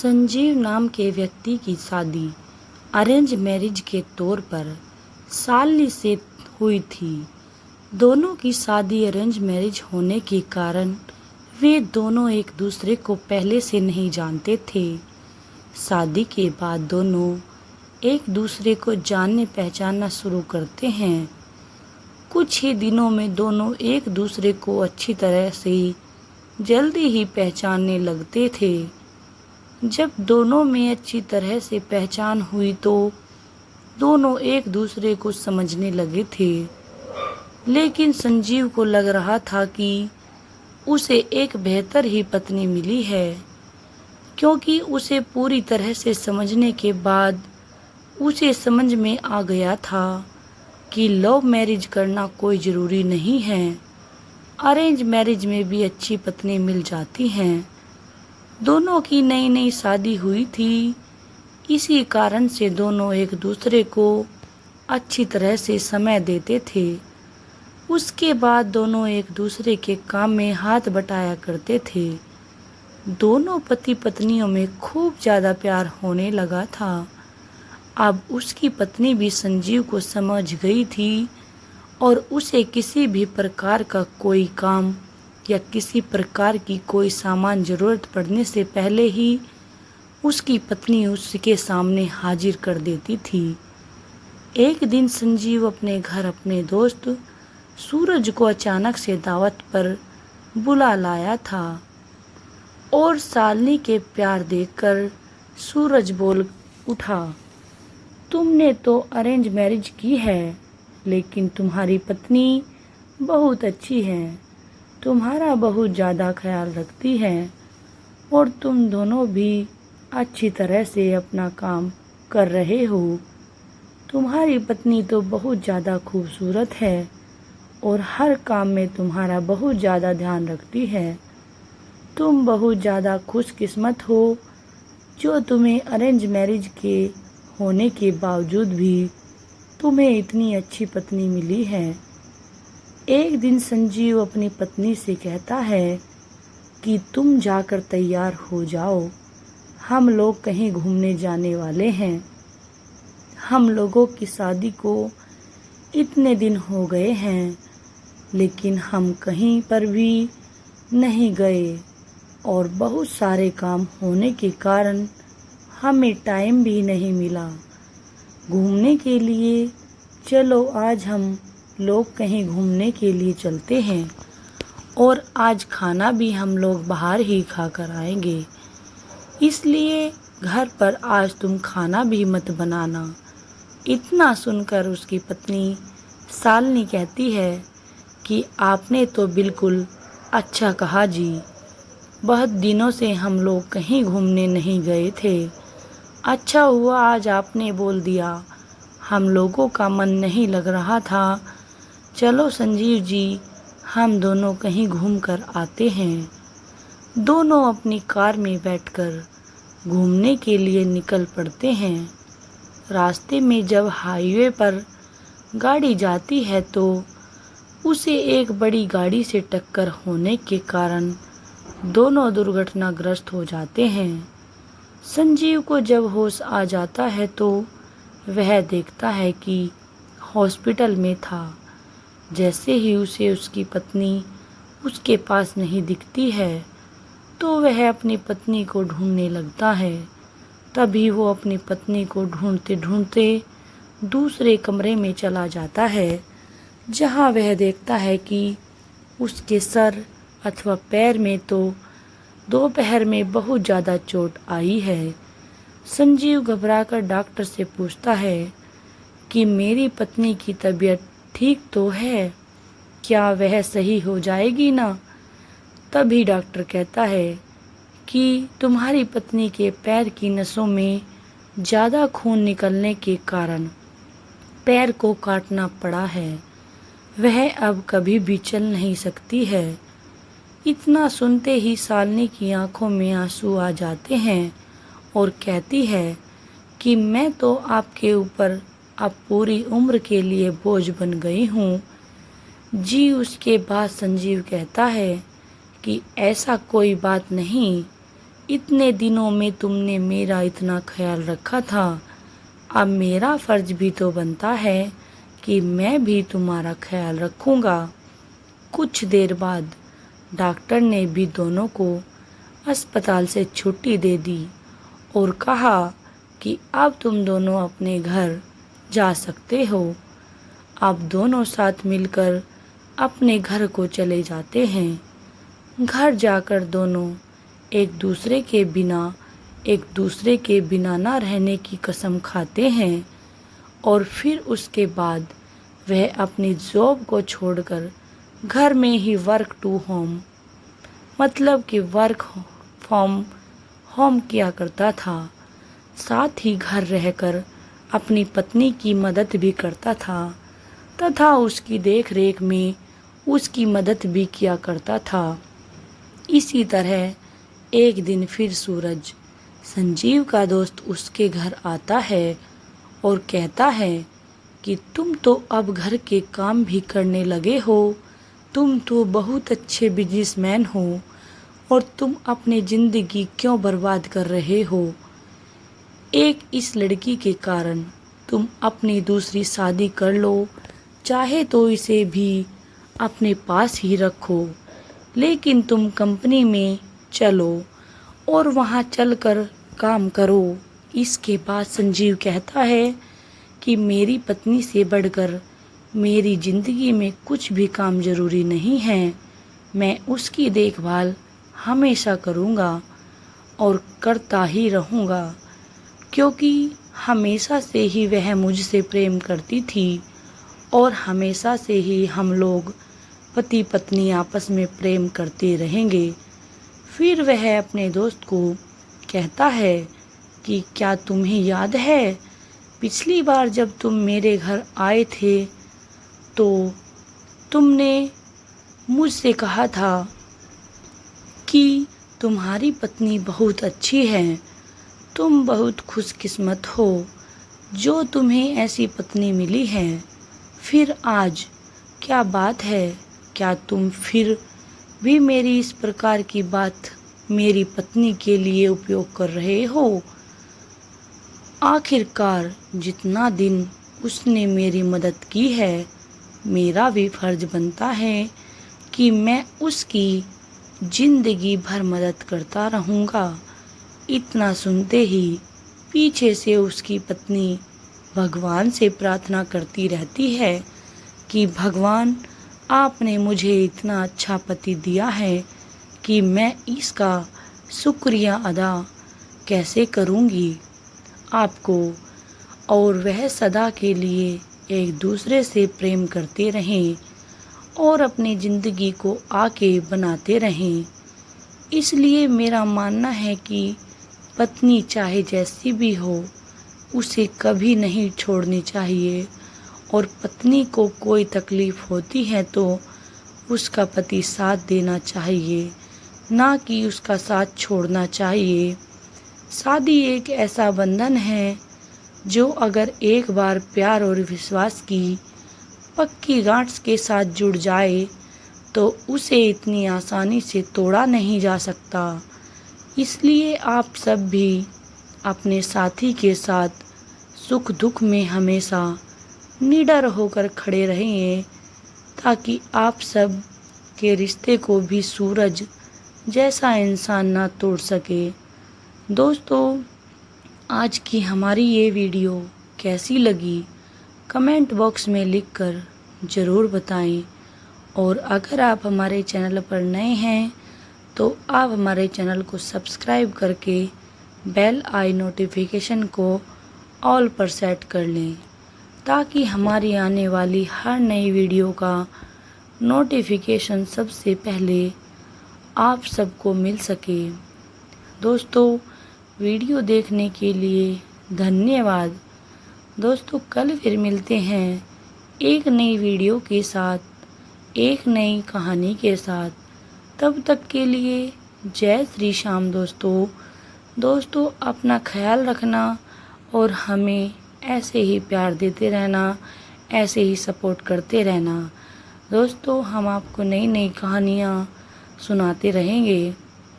संजीव नाम के व्यक्ति की शादी अरेंज मैरिज के तौर पर शालिनी से हुई थी। दोनों की शादी अरेंज मैरिज होने के कारण वे दोनों एक दूसरे को पहले से नहीं जानते थे। शादी के बाद दोनों एक दूसरे को जानने पहचानना शुरू करते हैं। कुछ ही दिनों में दोनों एक दूसरे को अच्छी तरह से जल्दी ही पहचानने लगते थे। जब दोनों में अच्छी तरह से पहचान हुई तो दोनों एक दूसरे को समझने लगे थे, लेकिन संजीव को लग रहा था कि उसे एक बेहतर ही पत्नी मिली है, क्योंकि उसे पूरी तरह से समझने के बाद उसे समझ में आ गया था कि लव मैरिज करना कोई ज़रूरी नहीं है। अरेंज मैरिज में भी अच्छी पत्नी मिल जाती हैं। दोनों की नई नई शादी हुई थी, इसी कारण से दोनों एक दूसरे को अच्छी तरह से समय देते थे। उसके बाद दोनों एक दूसरे के काम में हाथ बटाया करते थे। दोनों पति पत्नियों में खूब ज़्यादा प्यार होने लगा था। अब उसकी पत्नी भी संजीव को समझ गई थी और उसे किसी भी प्रकार का कोई काम या किसी प्रकार की कोई सामान ज़रूरत पड़ने से पहले ही उसकी पत्नी उसके सामने हाजिर कर देती थी। एक दिन संजीव अपने घर अपने दोस्त सूरज को अचानक से दावत पर बुला लाया था और शालिनी के प्यार देखकर सूरज बोल उठा, तुमने तो अरेंज मैरिज की है, लेकिन तुम्हारी पत्नी बहुत अच्छी है, तुम्हारा बहुत ज़्यादा ख्याल रखती है और तुम दोनों भी अच्छी तरह से अपना काम कर रहे हो। तुम्हारी पत्नी तो बहुत ज़्यादा खूबसूरत है और हर काम में तुम्हारा बहुत ज़्यादा ध्यान रखती है। तुम बहुत ज़्यादा खुशकिस्मत हो जो तुम्हें अरेंज मैरिज के होने के बावजूद भी तुम्हें इतनी अच्छी पत्नी मिली है। एक दिन संजीव अपनी पत्नी से कहता है कि तुम जाकर तैयार हो जाओ, हम लोग कहीं घूमने जाने वाले हैं। हम लोगों की शादी को इतने दिन हो गए हैं, लेकिन हम कहीं पर भी नहीं गए और बहुत सारे काम होने के कारण हमें टाइम भी नहीं मिला घूमने के लिए। चलो आज हम लोग कहीं घूमने के लिए चलते हैं और आज खाना भी हम लोग बाहर ही खा कर आएंगे, इसलिए घर पर आज तुम खाना भी मत बनाना। इतना सुनकर उसकी पत्नी शालिनी कहती है कि आपने तो बिल्कुल अच्छा कहा जी, बहुत दिनों से हम लोग कहीं घूमने नहीं गए थे। अच्छा हुआ आज आपने बोल दिया, हम लोगों का मन नहीं लग रहा था। चलो संजीव जी, हम दोनों कहीं घूम कर आते हैं। दोनों अपनी कार में बैठकर घूमने के लिए निकल पड़ते हैं। रास्ते में जब हाईवे पर गाड़ी जाती है तो उसे एक बड़ी गाड़ी से टक्कर होने के कारण दोनों दुर्घटनाग्रस्त हो जाते हैं। संजीव को जब होश आ जाता है तो वह देखता है कि हॉस्पिटल में था। जैसे ही उसे उसकी पत्नी उसके पास नहीं दिखती है तो वह अपनी पत्नी को ढूंढने लगता है। तभी वो अपनी पत्नी को ढूंढते ढूंढते दूसरे कमरे में चला जाता है, जहां वह देखता है कि उसके सर अथवा पैर में तो दोपहर में बहुत ज़्यादा चोट आई है। संजीव घबराकर डॉक्टर से पूछता है कि मेरी पत्नी की तबीयत ठीक तो है, क्या वह सही हो जाएगी ना? तभी डॉक्टर कहता है कि तुम्हारी पत्नी के पैर की नसों में ज़्यादा खून निकलने के कारण पैर को काटना पड़ा है, वह अब कभी भी चल नहीं सकती है। इतना सुनते ही शालिनी की आंखों में आंसू आ जाते हैं और कहती है कि मैं तो आपके ऊपर अब पूरी उम्र के लिए बोझ बन गई हूँ जी। उसके बाद संजीव कहता है कि ऐसा कोई बात नहीं, इतने दिनों में तुमने मेरा इतना ख्याल रखा था, अब मेरा फर्ज भी तो बनता है कि मैं भी तुम्हारा ख्याल रखूँगा। कुछ देर बाद डॉक्टर ने भी दोनों को अस्पताल से छुट्टी दे दी और कहा कि अब तुम दोनों अपने घर जा सकते हो। अब दोनों साथ मिलकर अपने घर को चले जाते हैं। घर जाकर दोनों एक दूसरे के बिना ना रहने की कसम खाते हैं और फिर उसके बाद वह अपनी जॉब को छोड़कर घर में ही वर्क टू होम मतलब कि वर्क फ्रॉम होम किया करता था। साथ ही घर रहकर अपनी पत्नी की मदद भी करता था तथा उसकी देख रेख में उसकी मदद भी किया करता था। इसी तरह एक दिन फिर सूरज, संजीव का दोस्त, उसके घर आता है और कहता है कि तुम तो अब घर के काम भी करने लगे हो, तुम तो बहुत अच्छे बिजनेसमैन हो और तुम अपनी ज़िंदगी क्यों बर्बाद कर रहे हो। एक इस लड़की के कारण तुम अपनी दूसरी शादी कर लो, चाहे तो इसे भी अपने पास ही रखो, लेकिन तुम कंपनी में चलो और वहाँ चलकर काम करो। इसके बाद संजीव कहता है कि मेरी पत्नी से बढ़कर मेरी ज़िंदगी में कुछ भी काम ज़रूरी नहीं है, मैं उसकी देखभाल हमेशा करूँगा और करता ही रहूँगा, क्योंकि हमेशा से ही वह मुझसे प्रेम करती थी और हमेशा से ही हम लोग पति पत्नी आपस में प्रेम करते रहेंगे। फिर वह अपने दोस्त को कहता है कि क्या तुम्हें याद है पिछली बार जब तुम मेरे घर आए थे तो तुमने मुझसे कहा था कि तुम्हारी पत्नी बहुत अच्छी है, तुम बहुत खुशकिस्मत हो जो तुम्हें ऐसी पत्नी मिली है। फिर आज क्या बात है, क्या तुम फिर भी मेरी इस प्रकार की बात मेरी पत्नी के लिए उपयोग कर रहे हो। आखिरकार जितना दिन उसने मेरी मदद की है, मेरा भी फर्ज बनता है कि मैं उसकी जिंदगी भर मदद करता रहूँगा। इतना सुनते ही पीछे से उसकी पत्नी भगवान से प्रार्थना करती रहती है कि भगवान, आपने मुझे इतना अच्छा पति दिया है कि मैं इसका शुक्रिया अदा कैसे करूँगी आपको, और वह सदा के लिए एक दूसरे से प्रेम करते रहें और अपनी ज़िंदगी को आगे बनाते रहें। इसलिए मेरा मानना है कि पत्नी चाहे जैसी भी हो, उसे कभी नहीं छोड़नी चाहिए, और पत्नी को कोई तकलीफ़ होती है तो उसका पति साथ देना चाहिए, ना कि उसका साथ छोड़ना चाहिए। शादी एक ऐसा बंधन है जो अगर एक बार प्यार और विश्वास की पक्की गांठ के साथ जुड़ जाए तो उसे इतनी आसानी से तोड़ा नहीं जा सकता। इसलिए आप सब भी अपने साथी के साथ सुख दुख में हमेशा निडर होकर खड़े रहें, ताकि आप सब के रिश्ते को भी सूरज जैसा इंसान ना तोड़ सके। दोस्तों, आज की हमारी ये वीडियो कैसी लगी कमेंट बॉक्स में लिखकर ज़रूर बताएं, और अगर आप हमारे चैनल पर नए हैं तो आप हमारे चैनल को सब्सक्राइब करके बेल आई नोटिफिकेशन को ऑल पर सेट कर लें, ताकि हमारी आने वाली हर नई वीडियो का नोटिफिकेशन सबसे पहले आप सबको मिल सके। दोस्तों, वीडियो देखने के लिए धन्यवाद। दोस्तों, कल फिर मिलते हैं एक नई वीडियो के साथ, एक नई कहानी के साथ। तब तक के लिए जय श्री श्याम। दोस्तों, अपना ख्याल रखना और हमें ऐसे ही प्यार देते रहना, ऐसे ही सपोर्ट करते रहना। दोस्तों, हम आपको नई नई कहानियाँ सुनाते रहेंगे।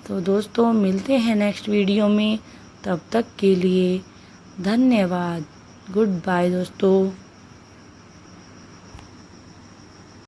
तो दोस्तों मिलते हैं नेक्स्ट वीडियो में, तब तक के लिए धन्यवाद। गुड बाय दोस्तों।